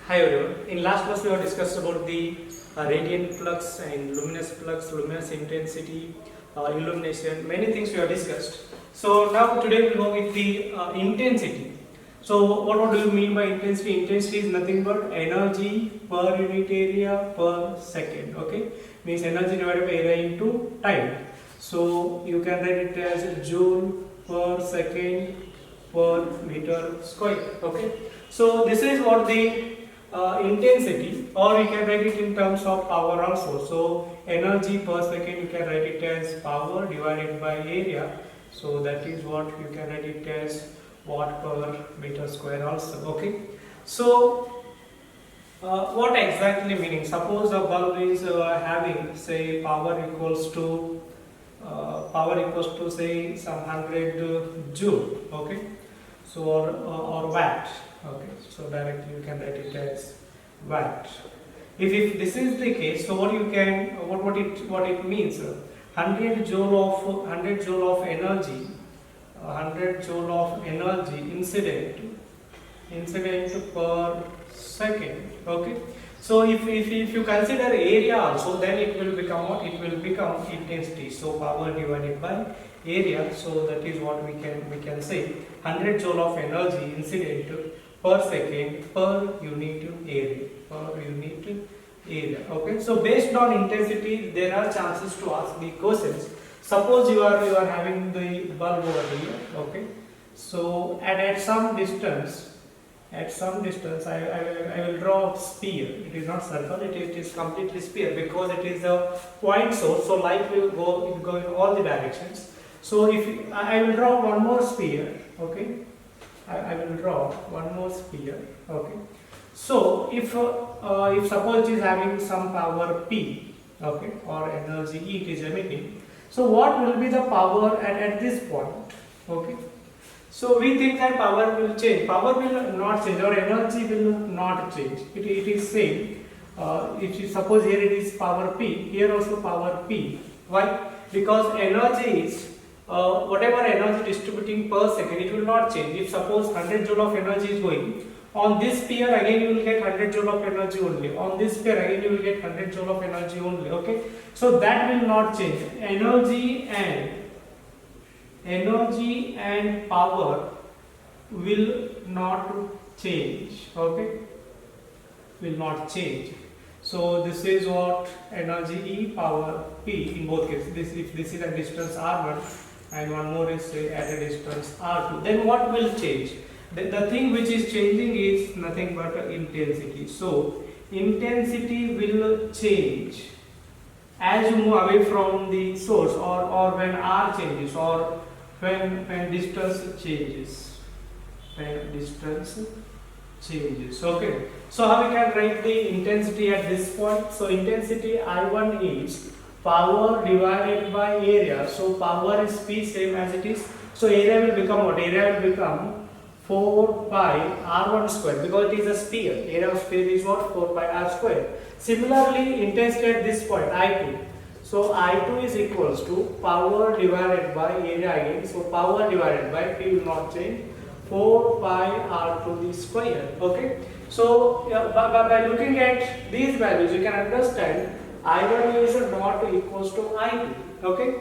Hi everyone. In last class we have discussed about the radiant flux and luminous intensity, illumination, many things we have discussed. So now today we will go with the intensity. So what do you mean by intensity? Intensity is nothing but energy per unit area per second. Okay, means energy divided by area into time. So you can write it as joule per second per meter square. Okay, so this is what the intensity, or we can write it in terms of power also. So energy per second you can write it as power divided by area. So that is what you can write it as watt per meter square also. Okay. So what exactly meaning? Suppose a bulb is having say power equals to say some 100 joule. Okay. So or watt. Okay, so directly you can write it as watt. If this is the case, so what it means? 100 joule of energy, 100 joule of energy incident per second. Okay. So if you consider area also, then it will become what? It will become intensity. So power divided by area. So that is what we can say. 100 joule of energy incident per second per unit area. Okay, so based on intensity there are chances to ask the questions. Suppose you are having the bulb over here. Okay, so at some distance I will draw a sphere. It is not circle, it is completely sphere, because it is a point source, so light will go in all the directions. So if I will draw one more sphere. Okay, I will draw one more sphere. Okay, so if suppose it is having some power P, okay, or energy E it is emitting, so what will be the power at this point? Okay, so we think that power will change. Power will not change, or energy will not change. It is same. If you suppose here it is power P, here also power P. Why? Because energy is whatever energy distributing per second, it will not change. If suppose 100 joule of energy is going on this sphere, again you will get 100 joule of energy only. On this sphere again you will get 100 joule of energy only. Okay, so that will not change. Energy and power will not change. Okay, will not change. So this is what energy E, power P in both cases. If this is a distance R1 and one more is say at a distance R2, then what will change? The thing which is changing is nothing but intensity. So intensity will change as you move away from the source, or when R changes, or when distance changes. Okay, so how we can write the intensity at this point? So intensity I1 is power divided by area. So power is P, same as it is. So area will become what? Area will become 4 pi R1 square, because it is a sphere. Area of sphere is what? 4 pi R square. Similarly, intensity at this point I2. So I2 is equals to power divided by area again. So power divided by P will not change, 4 pi R to the square. Okay. So by looking at these values, you can understand I1 is not equals to I2. Okay.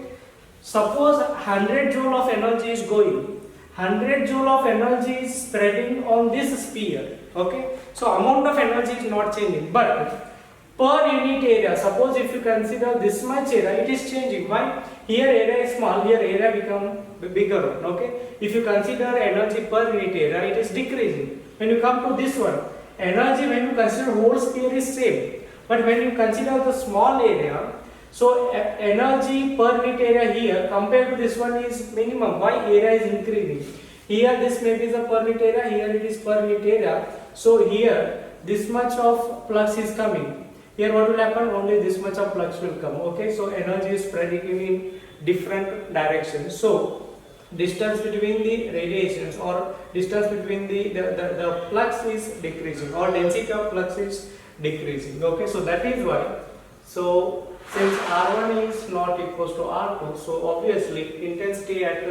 Suppose 100 joule of energy is going. 100 joule of energy is spreading on this sphere. Okay. So amount of energy is not changing, but per unit area, suppose if you consider this much area, it is changing. Why? Here area is small, here area become bigger one. Okay. If you consider energy per unit area, it is decreasing. When you come to this one, energy when you consider whole sphere is same, but when you consider the small area, so energy per unit area here compared to this one is minimum. Why? Area is increasing. Here this maybe is a per unit area, here it is per unit area. So here this much of flux is coming. Here what will happen? Only this much of flux will come. Okay, so energy is spreading in different directions. So distance between the radiations, or distance between the flux is decreasing, or density of flux is decreasing. Okay, so that is why. So since R1 is not equals to R2, so obviously intensity at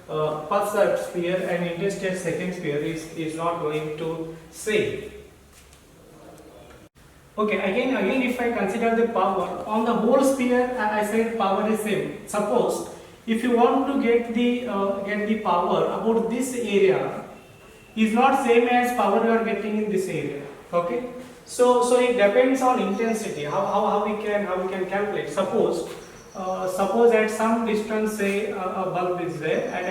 first sphere and intensity at second sphere is not going to same. Okay, again if I consider the power on the whole sphere, I said power is same. Suppose if you want to get the power about this area is not same as power you are getting in this area. Okay, so it depends on intensity. How we can calculate. Suppose at some distance, say a bulb is there, and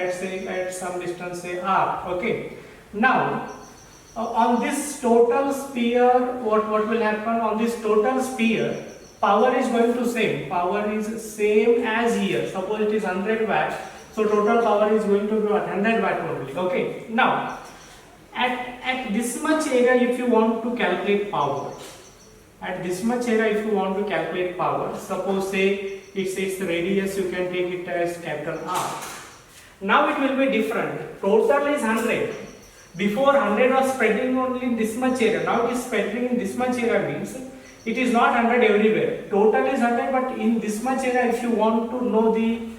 at some distance, say R. Okay, now on this total sphere, what will happen on this total sphere? Power is going to same. Power is same as here. Suppose it is 100 watt, so total power is going to be 100 watt only. Okay, now at this much area, if you want to calculate power, suppose say its radius, you can take it as capital R. Now it will be different. Total is 100. Before 100 was spreading only in this much area. Now it is spreading in this much area, means it is not 100 everywhere. Total is 100, but in this much area, if you want to know the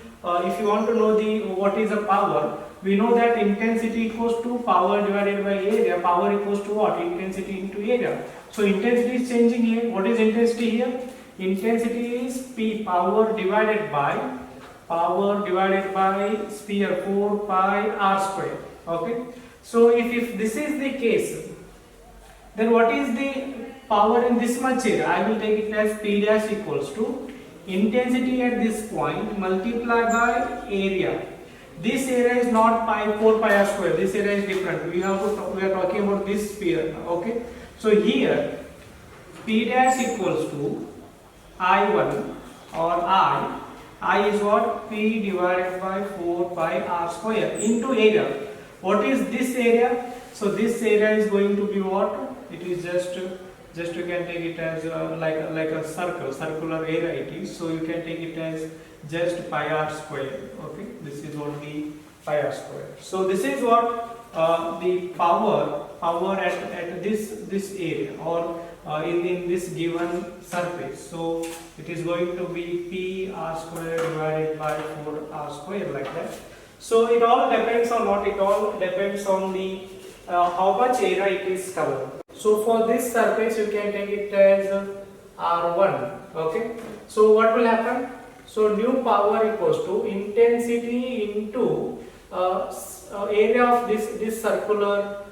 what is the power, we know that intensity equals to power divided by area. Power equals to what? Intensity into area. So intensity is changing here. What is intensity here? Intensity is P, power divided by sphere 4 pi r square. Okay. So if this is the case, then what is the power in this much area? I will take it as P dash equals to intensity at this point multiplied by area. This area is not 4 pi r square. This area is different. We are talking about this sphere now. Okay. So here P dash equals to I1 or I is what? P divided by 4 pi r square into area. What is this area? So this area is going to be what? It is just you can take it as like a circular area it is. So you can take it as just pi r square. Okay, this is what the pi r square. So this is what the power at this area or in this given surface. So it is going to be P r square divided by 4 r square, like that. So it all depends on what? It all depends on the how much area it is covered. So for this surface, you can take it as R1. Okay. So what will happen? So new power equals to intensity into area of this circular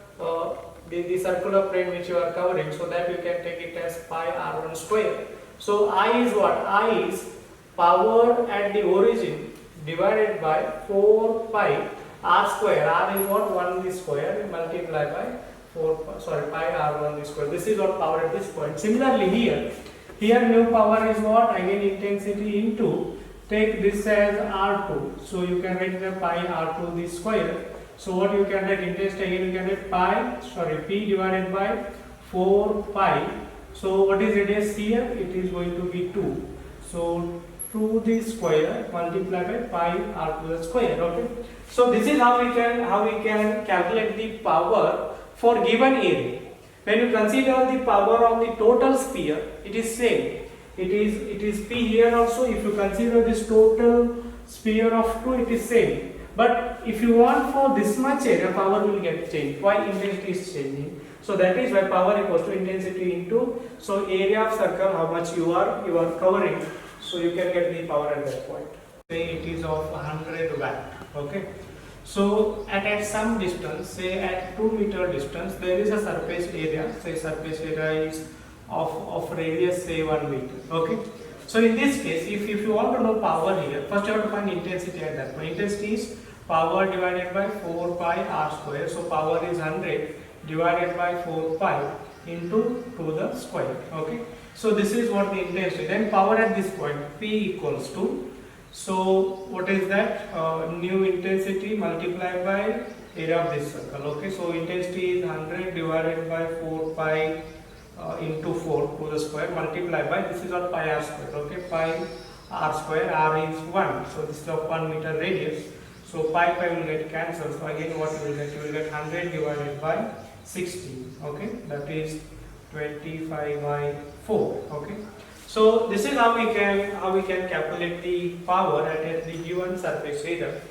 the circular plane which you are covering. So that you can take it as pi R1 square. So I is what? I is power at the origin divided by 4 pi r square. R is what? 1 square multiplied by pi r1 square. This is what power at this point. Similarly here new power is what? Again intensity into, take this as r2. So you can write the pi r2 this square. So what you can write? Intensity again you can write P divided by 4 pi. So what is radius here? It is going to be 2. So 2 the square multiplied by pi r2 the square. Okay. So this is how we can calculate the power for given area. When you consider the power of the total sphere, it is same. It is P here also. If you consider this total sphere of 2, it is same. But if you want for this much area, power will get changed. Why? Intensity is changing. So that is why power equals to intensity into, so area of circle, how much you are covering. So you can get the power at that point. Say it is of 100 watt. Okay. So at some distance, say at 2 meter distance, there is a surface area. Say surface area is of radius, say 1 meter. Okay. So in this case, if you want to know power here, first you have to find intensity at that point. Intensity is power divided by 4 pi r square. So power is 100 divided by 4 pi into 2 the square. Okay. So this is what the intensity. Then power at this point, P equals to, so what is that? New intensity multiplied by area of this circle. Okay. So intensity is 100 divided by 4 pi into 4 to the square multiplied by, this is what? Pi r square. Okay. Pi r square, r is 1. So this is of 1 meter radius. So pi will get cancelled. So again what you will get? You will get 100 divided by 60. Okay. That is 25 by 4. Okay. So this is how we can calculate the power at the given surface area.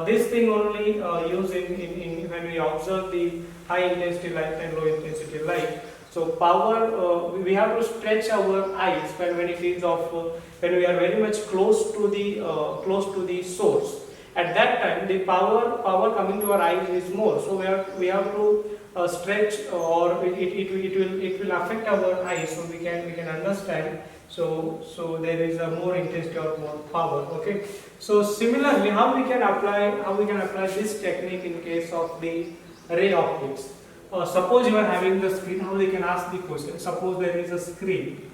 This thing only used in when we observe the high intensity light and low intensity light. So power, we have to stretch our eyes when it is of when we are very much close to the source. At that time, the power coming to our eyes is more. So we have to stretch, or it will affect our eyes. So we can understand. So there is a more intensity or more power. Okay. So similarly, how we can apply this technique in case of the ray optics. Suppose you are having the screen, how they can ask the question. Suppose there is a screen,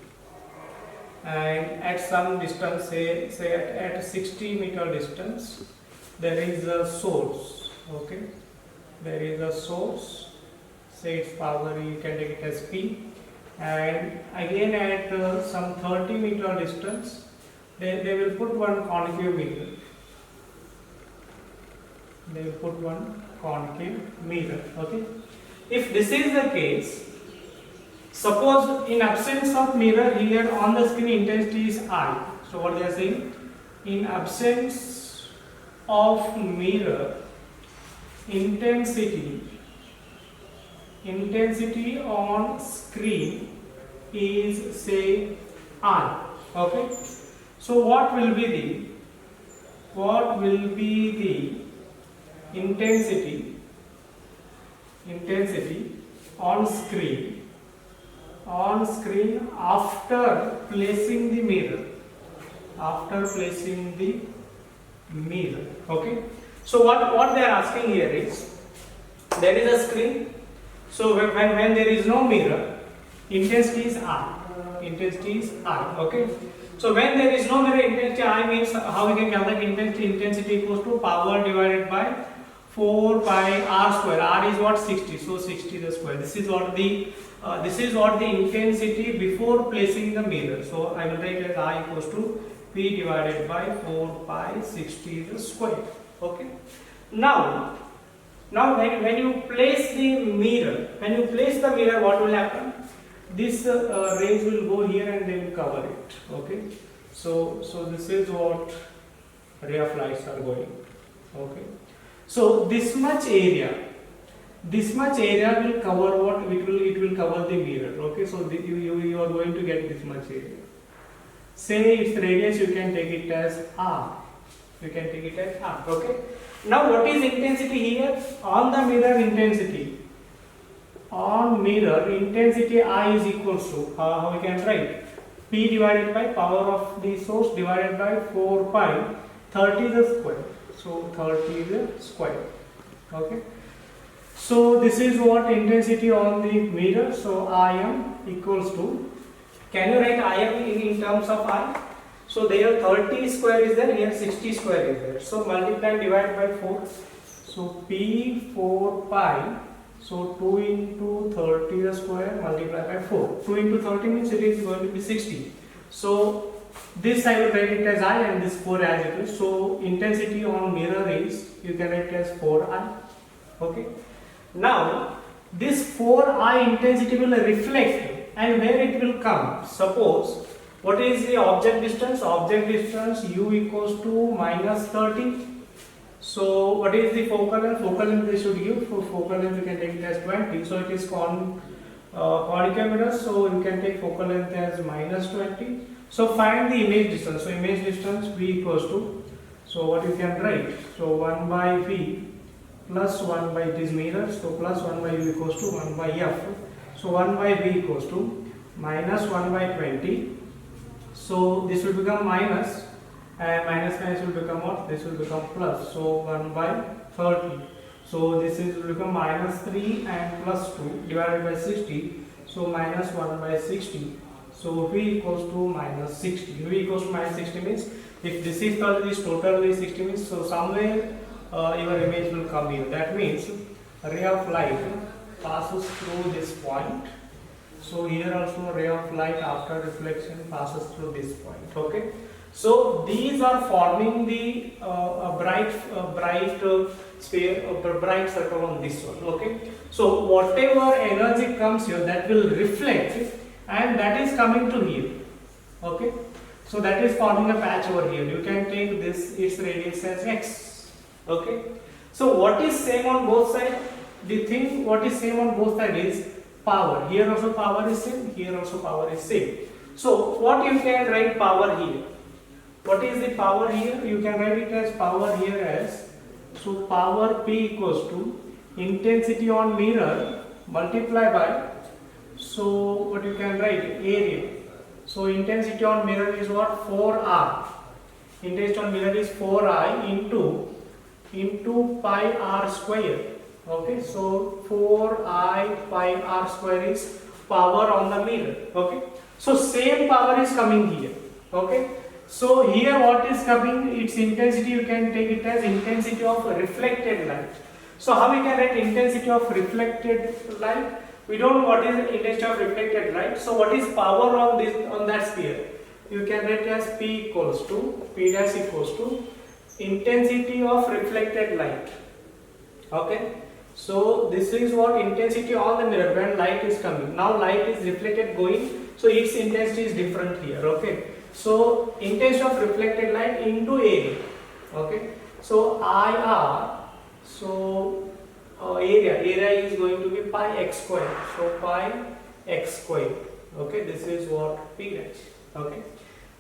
and at some distance, say at 60-meter distance, there is a source. Okay, there is a source. Say its power, you can take it as P. And again at some 30-meter distance, they will put one concave mirror. They will put one concave mirror. Okay. If this is the case, suppose in absence of mirror, here on the screen intensity is I. So what they are saying, in absence of mirror, intensity on screen is say I. Okay. So what will be the intensity on screen after placing the mirror. Okay. So what they are asking here is, there is a screen. So when there is no mirror, intensity is I. Okay. So when there is no mirror, intensity I means, how we can calculate intensity equals to power divided by 4 pi r square. R is what? 60. So 60 the square. This is what the intensity before placing the mirror. So I will write as I equals to P divided by 4 pi 60 the square. Okay. Now when you place the mirror, what will happen? This rays will go here and they will cover it. Okay. So this is what ray of lights are going. Okay. So this much area will cover what? It will cover the mirror. Okay. So you are going to get this much area. Say its radius, you can take it as R. Okay. Now what is intensity here? On the mirror intensity. On mirror intensity I is equals to, how we can write? P divided by power of the source divided by 4 pi 30 the square. So 30 the square. Okay. So this is what intensity on the mirror. So Im equals to, can you write Im in terms of I? So there 30 square is there, here 60 square is there. So multiply and divide by 4. So P 4 pi. So 2 into 30 the square multiplied by 4. 2 into 30 means it is going to be 60. So this I will write it as I and this 4 as it is. So intensity on mirror is, you can write it as 4I. Okay. Now this 4I intensity will reflect, and where it will come? Suppose, what is the object distance? Object distance u equals to minus 30. So what is the focal length? Focal length they should give. For focal length you can take it as 20. So it is concave mirror. So you can take focal length as minus 20. So find the image distance. So image distance V equals to, so what you can write? So 1 by V plus 1 by this mirror. So plus 1 by U equals to 1 by F. So 1 by V equals to minus 1 by 20. So this will become minus, and minus will become what? This will become plus. So 1 by 30. So this is will become minus 3 and plus 2 divided by 60. So minus 1 by 60. So V equals to minus 60. V equals to minus 60 means, if this is 30, this totally 60 means, so somewhere your image will come here. That means a ray of light passes through this point. So here also ray of light after reflection passes through this point. Okay. So these are forming the bright sphere, bright circle on this one. Okay. So whatever energy comes here, that will reflect, and that is coming to here. Okay. So that is forming a patch over here. You can take this, its radius as x. Okay. So what is same on both sides? The thing what is same on both sides is power. Here also power is same, here also power is same. So what you can write power here? What is the power here? You can write it as power here as, so power P equals to intensity on mirror multiply by, so what you can write, area. So intensity on mirror is what? 4R. Intensity on mirror is 4I into pi r square. Okay, so 4I pi r square is power on the mirror. Okay, so same power is coming here. Okay, so here what is coming, its intensity you can take it as intensity of reflected light. So how we can write intensity of reflected light? We don't know what is the intensity of reflected light. So what is power on this, on that sphere? You can write as P dash equals to intensity of reflected light. Okay, so this is what intensity on the mirror when light is coming. Now light is reflected going, so its intensity is different here. Okay, so intensity of reflected light into area. Okay, so IR, so area is going to be pi x square. So pi x square. Okay, this is what P dash. Okay,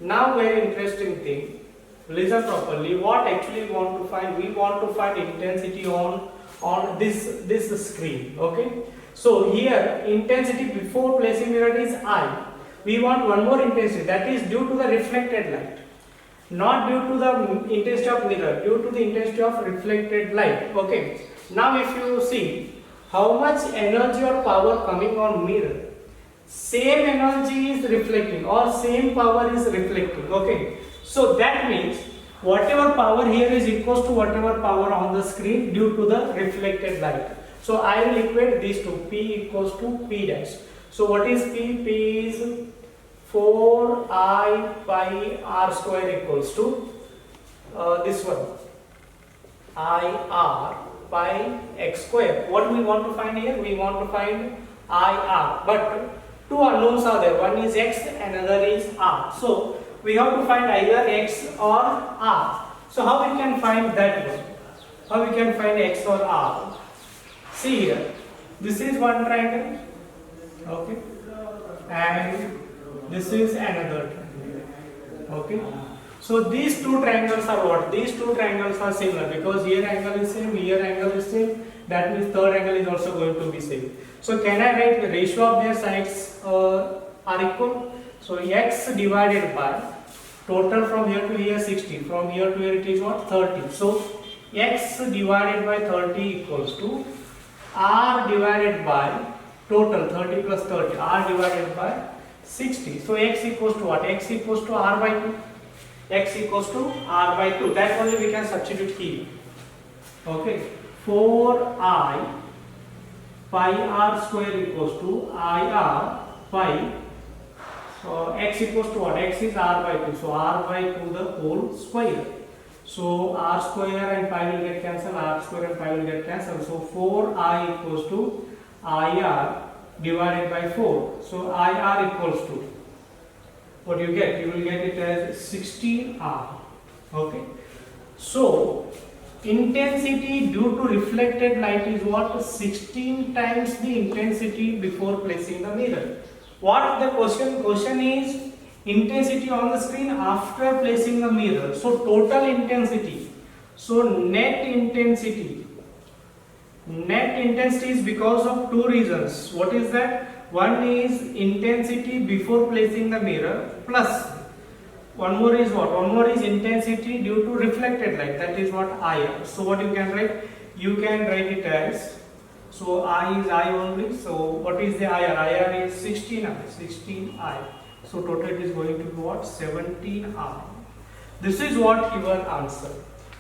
now very interesting thing. Listen properly. What actually we want to find? We want to find intensity on this screen. Okay. So here intensity before placing mirror is I. We want one more intensity, that is due to the reflected light, not due to the intensity of mirror, due to the intensity of reflected light. Okay. Now if you see how much energy or power coming on mirror, same energy is reflecting or same power is reflecting. Okay, so that means whatever power here is equals to whatever power on the screen due to the reflected light. So I will equate these two, P equals to P dash. So what is P? P is 4I pi r square equals to this one, IR pi x square. What we want to find here? We want to find IR, but two unknowns are there. One is x, another is r. So we have to find either x or r. So how we can find that one? How we can find x or r? See here, this is one triangle. Okay, and this is another triangle. Okay, so these two triangles are what? These two triangles are similar because here angle is same, here angle is same. That means third angle is also going to be same. So can I write the ratio of their sides are equal? So x divided by total from here to here 60, from here to here it is what? 30. So x divided by 30 equals to r divided by total 30 plus 30, r divided by 60. So x equals to what? X equals to r by 2. X equals to r by 2. That only we can substitute here. Okay, 4I pi r square equals to IR pi. So x equals to what? X is r by 2. So r by 2 the whole square. So r square and pi will get cancelled. R square and pi will get cancelled. So 4I equals to IR divided by 4. So IR equals to what you get? You will get it as 16R. Okay. So intensity due to reflected light is what? 16 times the intensity before placing the mirror. What the question? Question is intensity on the screen after placing the mirror. So total intensity. So net intensity. Net intensity is because of two reasons. What is that? One is intensity before placing the mirror plus one more is what? One more is intensity due to reflected light. That is what IR. So what you can write? You can write it as, so I is I only. So what is the IR? IR is 16I. So total it is going to be what? 17R. This is what your answer.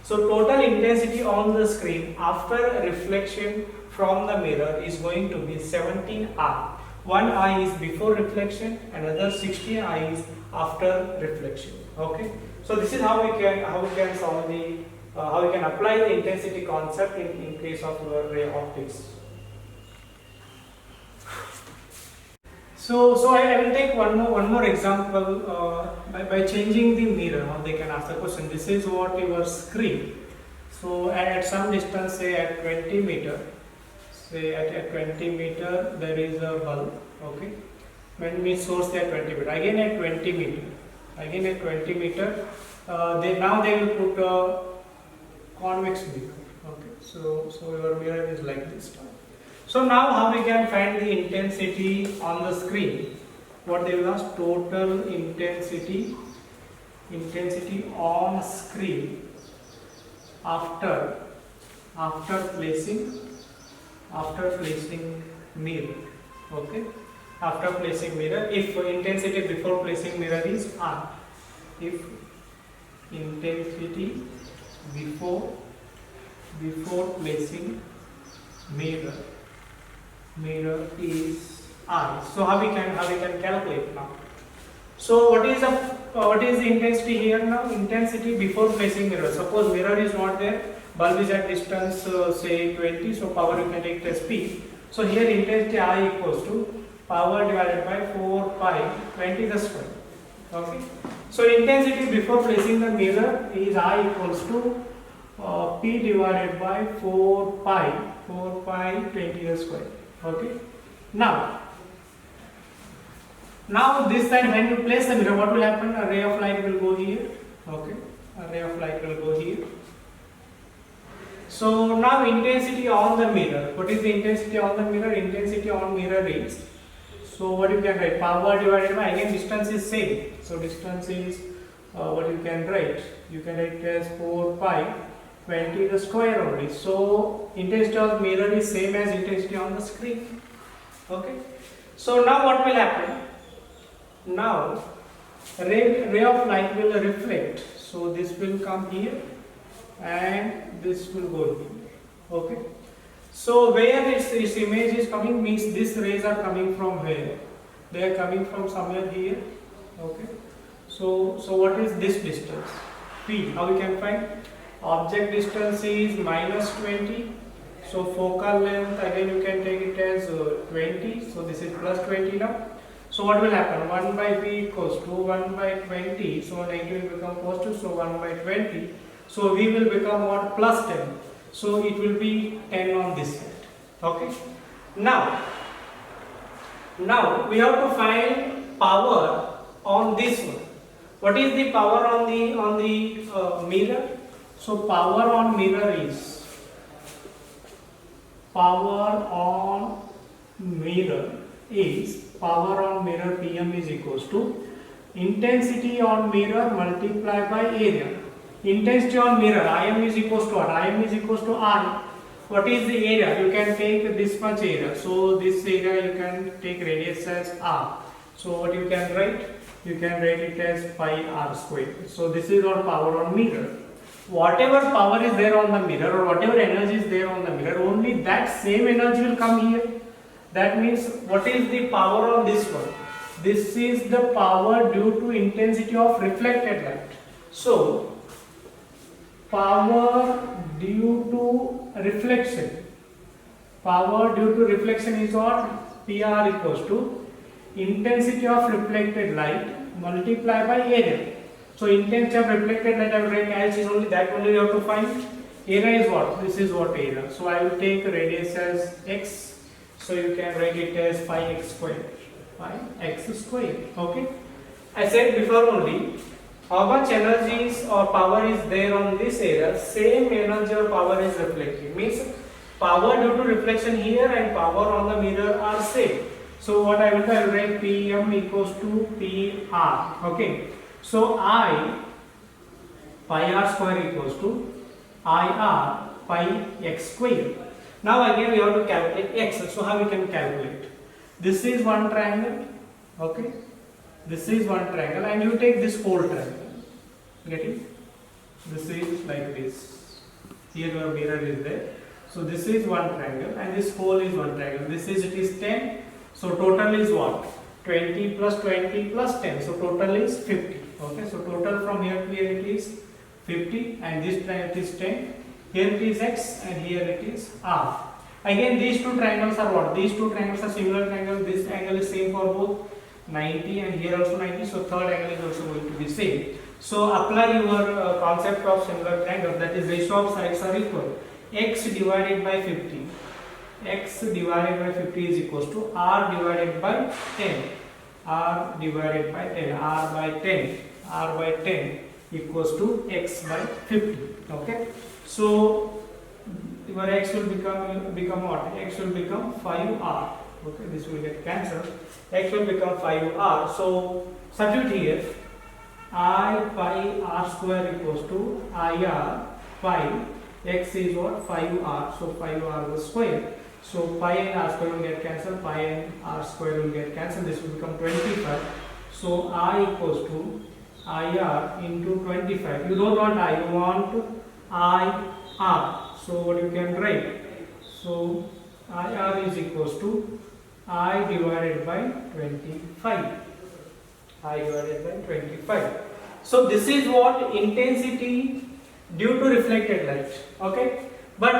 So total intensity on the screen after reflection from the mirror is going to be 17R. One I is before reflection, another 16I is after reflection. Okay. So this is how we can solve the how we can apply the intensity concept in case of your ray optics. So I will take one more example by changing the mirror. How they can ask the question. This is what your screen. So at some distance, say at 20 meter. say at 20 meter there is a bulb, okay, when we source at 20 meter, again at 20 meter, now they will put a convex mirror, okay, so your mirror is like this. So now how we can find the intensity on the screen? What they will ask, total intensity on screen after placing mirror, okay, after placing mirror. If intensity before placing mirror is R, if intensity before placing mirror is R. So how we can calculate now? So what is the intensity here now? Intensity before placing mirror. Suppose mirror is not there, bulb is at distance say 20, so power you can take it as P. So here intensity I equals to power divided by 4 pi 20 the square. Okay. So intensity before placing the mirror is I equals to P divided by 4 pi 20 the square. Okay. Now this side, when you place the mirror, what will happen? A ray of light will go here. Okay. A ray of light will go here. So now intensity on the mirror. What is the intensity on the mirror? Intensity on mirror is, so what you can write? Power divided by, again distance is same. So distance is what you can write? You can write as 4 pi 20 the square only. So intensity of mirror is same as intensity on the screen. Okay. So now what will happen? Now ray of light will reflect. So this will come here and this will go here. Okay. So where its image is coming means these rays are coming from where? They are coming from somewhere here. Okay. So what is this distance? P. How we can find? Object distance is minus 20. So focal length, again you can take it as 20. So this is plus 20 now. So what will happen? 1 by V equals to 1 by 20. So negative will become positive. So 1 by 20. So V will become what? Plus 10. So it will be 10 on this side. Okay. Now we have to find power on this one. What is the power on the mirror? So power on mirror is power on mirror PM is equals to intensity on mirror multiplied by area. Intensity on mirror IM is equals to what? IM is equals to R. What is the area? You can take this much area. So this area you can take radius as R. So what you can write? You can write it as pi R square. So this is our power on mirror. Whatever power is there on the mirror or whatever energy is there on the mirror, only that same energy will come here. That means what is the power on this one? This is the power due to intensity of reflected light. So power due to reflection. Power due to reflection is what? PR equals to intensity of reflected light multiplied by area. So intensity of reflected light I will write as is only that only you have to find. Area is what? This is what area. So I will take radius as x. So you can write it as pi x square. Pi x square. Okay. I said before only, how much energy or power is there on this area, same energy or power is reflected. Means power due to reflection here and power on the mirror are same. So what I will do, I will write PM equals to PR. Okay. So I pi r square equals to IR pi x square. Now again we have to calculate x. So how we can calculate? This is one triangle. Okay. This is one triangle and you take this whole triangle. Get it? This is like this. Here your mirror is there. So this is one triangle and this whole is one triangle. This is, it is 10. So total is what? 20 plus 20 plus 10. So total is 50. Okay. So total from here to here it is 50 and this triangle is 10. Here it is x and here it is r. Again these two triangles are what? These two triangles are similar triangles. This angle is same for both, 90, and here also 90. So third angle is also going to be same. So apply your concept of similar triangle, that is ratio of sides are equal. X divided by 50 x divided by 50 is equals to r divided by 10. R divided by 10. R by 10. R by 10 equals to x by 50. Okay. So your x will become what? X will become 5r. Okay. This will get cancelled. X will become 5r. So substitute here. I pi r square equals to IR pi. X is what? 5r. So 5r the square. So pi and r square will get cancelled. Pi and r square will get cancelled. This will become 25. So I equals to IR into 25. You don't want I, you want IR. So what you can write? So IR is equals to I divided by 25. I divided by 25. So this is what intensity due to reflected light. Okay, but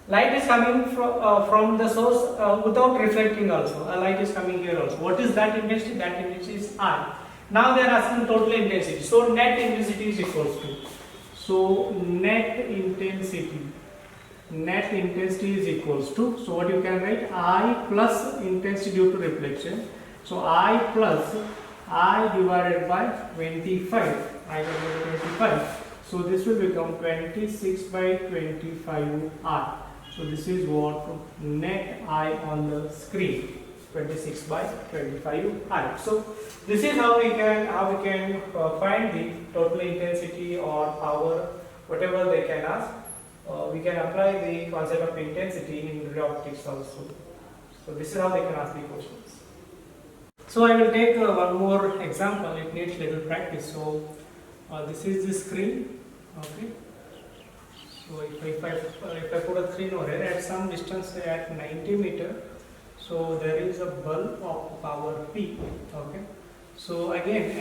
light is coming from the source without reflecting also. A light is coming here also. What is that intensity? That intensity is I. Now they are asking total intensity. So net intensity is equals to. So net intensity is equals to. So what you can write? I plus intensity due to reflection. So I plus I divided by 25. I divided by 25. So this will become 26 by 25 R. So this is what net I on the screen. 26 by 25 I. So this is how we can find the total intensity or power, whatever they can ask. We can apply the concept of intensity in ray optics also. So this is how they can ask the questions. So I will take one more example. It needs little practice. So this is the screen. Okay. So if I put a screen over here at some distance at 90 meter, so there is a bulb of power P. Okay. So again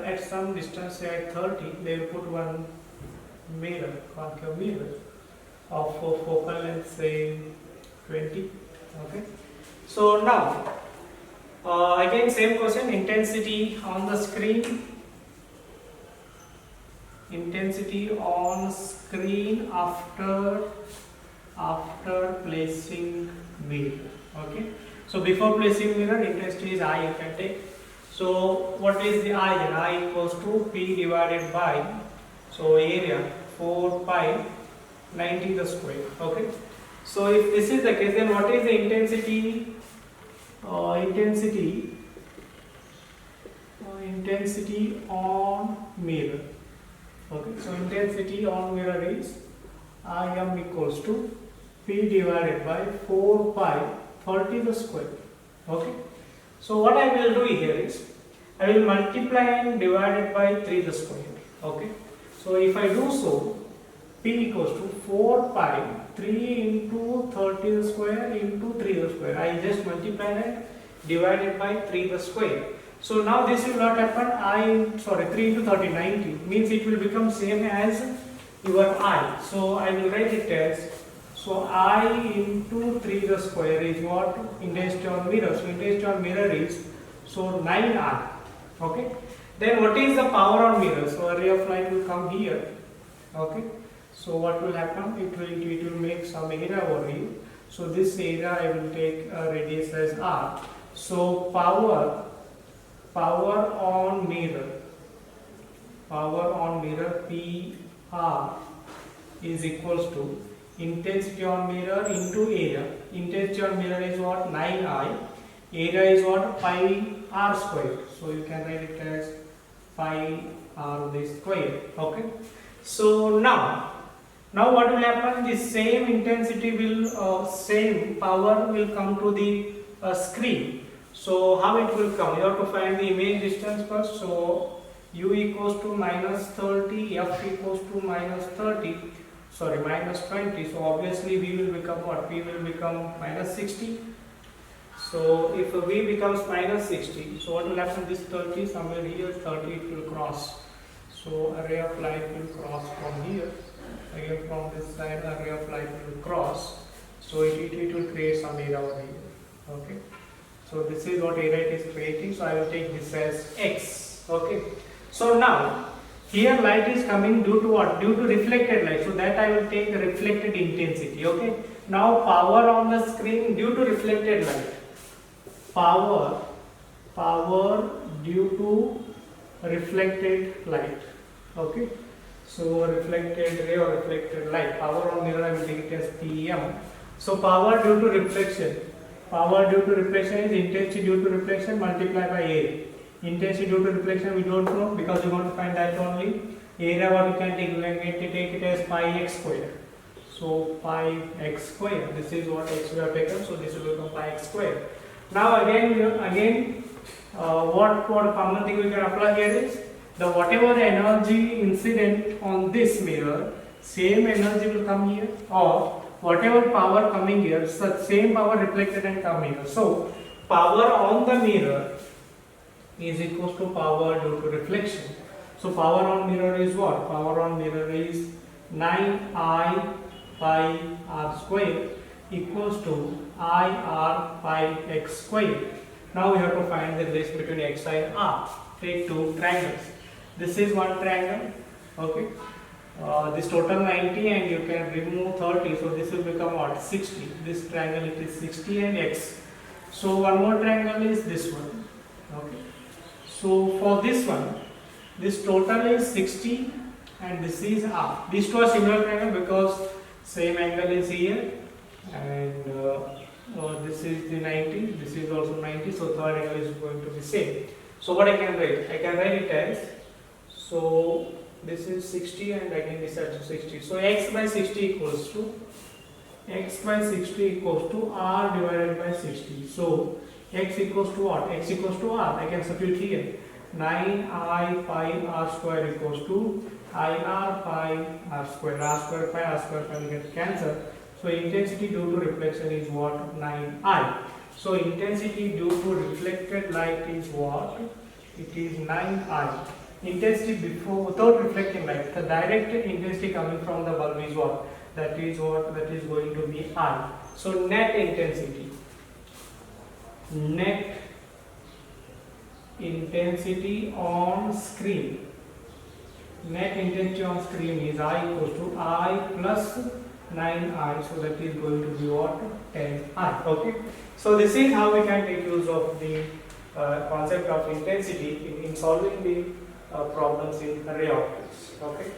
at some distance at 30, they will put one mirror, concave mirror of focal length say 20. Okay. So now again same question, intensity on the screen. Intensity on screen after placing mirror. Okay. So before placing mirror, intensity is I, you can take. So what is the I then? I equals to P divided by, so area 4 pi 90 the square. Okay. So if this is the case, then what is the intensity? Intensity on mirror. Okay, so intensity on mirror is Im equals to P divided by 4 pi 30 the square. Okay, so what I will do here is I will multiply and divide it by 3 the square. Okay, so if I do so, P equals to 4 pi 3 into 30 the square into 3 the square. I just multiply and divide it by 3 the square. So now this will not happen. 3 into 30, 90 means it will become same as your I. So I will write it as, so I into 3 the square is what? Intensity on mirror. So intensity on mirror is, so 9I. Okay. Then what is the power on mirror? So a ray of light will come here. Okay. So what will happen? It will make some area over here. So this area I will take a radius as R. So power on mirror PR is equals to intensity on mirror into area. Intensity on mirror is what? 9I. Area is what? Pi r square. So you can write it as pi r the square. Okay. So now what will happen? The same intensity will, same power will come to the screen. So how it will come? You have to find the image distance first. So u equals to minus 30, f equals to minus 20. So obviously v will become what? V will become minus 60. So if v becomes minus 60, so what will happen? This 30 somewhere here, 30 it will cross. So a ray of light will cross from here. Again from this side a ray of light will cross. So it will create some area over here. Okay. So this is what area it is creating. So I will take this as x. Okay. So now here light is coming due to what? Due to reflected light. So that I will take the reflected intensity. Okay. Now power on the screen due to reflected light. Power due to reflected light. Okay. So reflected ray or reflected light. Power on mirror I will take it as PM. So power due to reflection. Power due to reflection is intensity due to reflection multiplied by area. Intensity due to reflection we don't know because we want to find that only. Area what you can take, we can take it as pi x square. So pi x square. This is what x we have taken. So this will become pi x square. Now again, what common thing we can apply here is the whatever the energy incident on this mirror, same energy will come here, or whatever power coming here, such same power reflected and come here. So power on the mirror is equals to power due to reflection. So power on mirror is what? Power on mirror is 9I pi r square equals to I r pi x square. Now we have to find the relation between x and r. Take two triangles. This is one triangle. Okay. This total 90 and you can remove 30. So this will become what? 60. This triangle it is 60 and x. So one more triangle is this one. Okay. So for this one, this total is 60 and this is r. These two are similar triangle because same angle is here and this is the 90, this is also 90, so third angle is going to be same. So what I can write? I can write it as, so this is 60 and again this is also 60. So x by 60 equals to r divided by 60. So x equals to what? X equals to r. I can substitute here. 9I pi r square equals to IR pi r square. R square pi will get cancelled. So intensity due to reflection is what? 9I. So intensity due to reflected light is what? It is 9I. Intensity without reflecting light, the direct intensity coming from the bulb is what? That is going to be I. So net intensity on screen. Net intensity on screen is I equals to I plus 9I. So that is going to be what? 10I. Okay. So this is how we can take use of the concept of intensity in solving the problems in ray optics. Okay.